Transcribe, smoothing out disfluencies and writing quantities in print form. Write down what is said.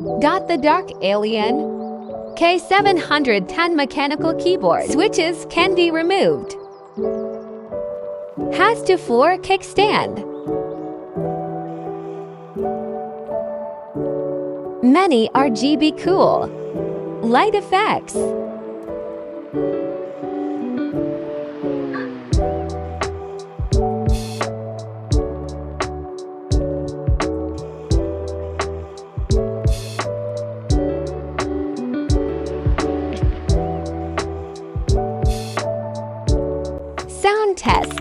Got the dark alien? K710 mechanical keyboard. Switches can be removed. Has to-floor kickstand. Many RGB cool. Light effects. Sound test.